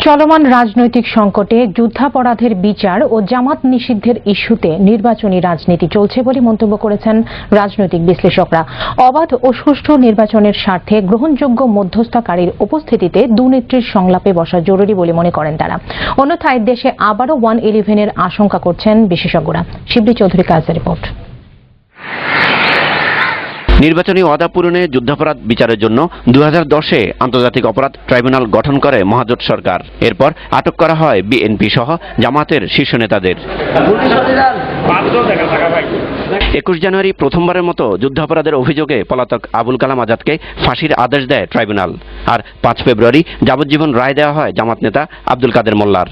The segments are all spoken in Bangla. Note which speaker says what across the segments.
Speaker 1: চলমান রাজনৈতিক সংকটে যুদ্ধাপরাধের বিচার ও জামাত নিষিদ্ধের ইস্যুতে নির্বাচনী রাজনীতি চলছে বলে মন্তব্য করেছেন রাজনৈতিক বিশ্লেষকরা। অবাধ ও সুষ্ঠু নির্বাচনের স্বার্থে গ্রহণযোগ্য মধ্যস্থতাকারীর উপস্থিতিতে দুনেত্রীর সংলাপে বসা জরুরি বলে মনে করেন তারা। অন্যথায় দেশে আবারও 111-এর আশঙ্কা করছেন বিশেষজ্ঞরা। শিবলি চৌধুরী কাজের রিপোর্ট।
Speaker 2: নির্বাচনী ওয়াদা পূরণে যুদ্ধাপরাধ বিচারের জন্য 2010-এ আন্তর্জাতিক অপরাধ ট্রাইব্যুনাল গঠন করে মহাজোট সরকার। এরপর আটক করা হয় বিএনপি সহ জামাতের শীর্ষ নেতাদের। 21 জানুয়ারি প্রথমবারের মতো যুদ্ধাপরাধের অভিযোগে পলাতক আবুল কালাম আজাদকে ফাঁসির আদেশ দেয় ট্রাইব্যুনাল। আর 5 ফেব্রুয়ারি যাবজ্জীবন রায় দেওয়া হয় জামাত নেতা আব্দুল কাদের মোল্লার।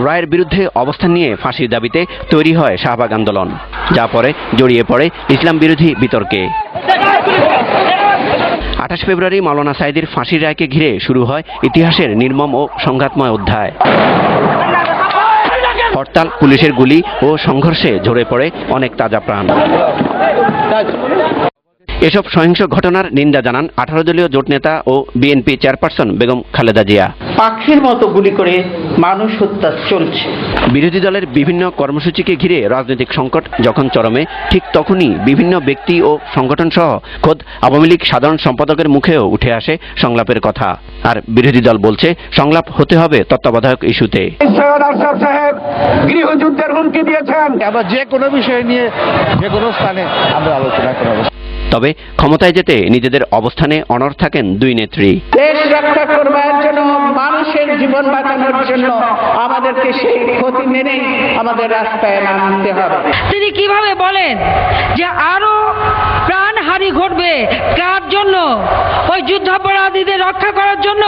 Speaker 2: রায়ের বিরুদ্ধে অবস্থান নিয়ে ফাঁসির দাবিতে তৈরি হয় শাহবাগ আন্দোলন, যা পরে জড়িয়ে পড়ে ইসলাম বিরোধী বিতর্কে। 28 ফেব্রুয়ারি মাওলানা সাঈদীর ফাঁসির রায়কে ঘিরে শুরু হয় ইতিহাসের নির্মম ও সংঘাতময় অধ্যায়। হরতাল, পুলিশের গুলি ও সংঘর্ষে ঝরে পড়ে অনেক তাজা প্রাণ। এসব সহিংস ঘটনার নিন্দা জানান 18 দলীয় জোট নেতা ও বিএনপি চেয়ারপারসন বেগম খালেদা জিয়া।
Speaker 3: পাখির মতো গুলি করে মানুষ হত্যা চলছে।
Speaker 2: বিরোধী দলের বিভিন্ন কর্মসূচিকে ঘিরে রাজনৈতিক সংকট যখন চরমে, ঠিক তখনই বিভিন্ন ব্যক্তি ও সংগঠন সহ খোদ আওয়ামী লীগ সাধারণ সম্পাদকের মুখেও উঠে আসে সংলাপের কথা। আর বিরোধী দল বলছে সংলাপ হতে হবে তত্ত্বাবধায়ক ইস্যুতে।
Speaker 4: গৃহযুদ্ধের হুমকি দিয়েছেন। আমরা যে কোনো বিষয় নিয়ে যে কোনো স্থানে আমরা আলোচনা করব।
Speaker 2: তবে ক্ষমতায় যেতে নিজেদের অবস্থানে অনড় থাকেন দুই নেত্রী।
Speaker 3: দেশ রক্ষা করবার জন্য, মানুষের জীবন বাঁচানোর জন্য আমাদেরকে সেই ক্ষতি মেনে আমাদের রাস্তায় নামতে হবে।
Speaker 5: তিনি কিভাবে বলেন যে আরো প্রাণহানি ঘটবে? কার জন্য? ওই যুদ্ধাপরাধীদের রক্ষা করার জন্য।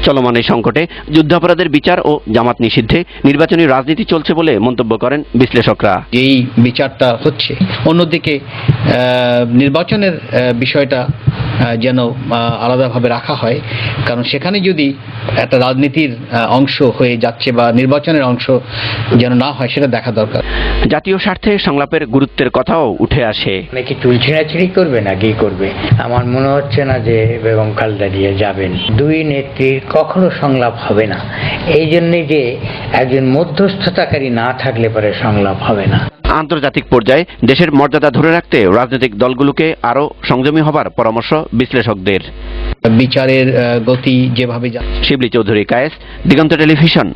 Speaker 2: চলমান এই সংকটে যুদ্ধাপরাধের বিচার ও জামাত নিষিদ্ধে নির্বাচনী রাজনীতি চলছে বলে মন্তব্য করেন বিশ্লেষকরা।
Speaker 6: এই বিচারটা হচ্ছে, অন্যদিকে নির্বাচনের বিষয়টা যেন আলাদাভাবে রাখা হয়, কারণ সেখানে যদি একটা রাজনীতির অংশ হয়ে যাচ্ছে বা নির্বাচনের অংশ যেন না হয়, সেটা দেখা দরকার।
Speaker 2: জাতীয় স্বার্থে সংলাপের গুরুত্বের কথাও উঠে আসে।
Speaker 7: নাকি চুল ছিঁড়াছিঁড়ি করবে না কি করবে? আমার মনে হচ্ছে না যে বেগম খালেদা জিয়া যাবেন। দুই নেত্রীর কখনো সংলাপ হবে না। এই জন্যই যে একজন মধ্যস্থতাকারী না থাকলে পরে সংলাপ হবে না।
Speaker 2: আন্তর্জাতিক পর্যায়ে দেশের মর্যাদা ধরে রাখতে রাজনৈতিক দলগুলোকে আরও সংযমী হবার পরামর্শ বিশ্লেষকদের।
Speaker 6: বিচারের গতি যেভাবে
Speaker 2: শিবলি চৌধুরী কায়েস, দিগন্ত টেলিভিশন।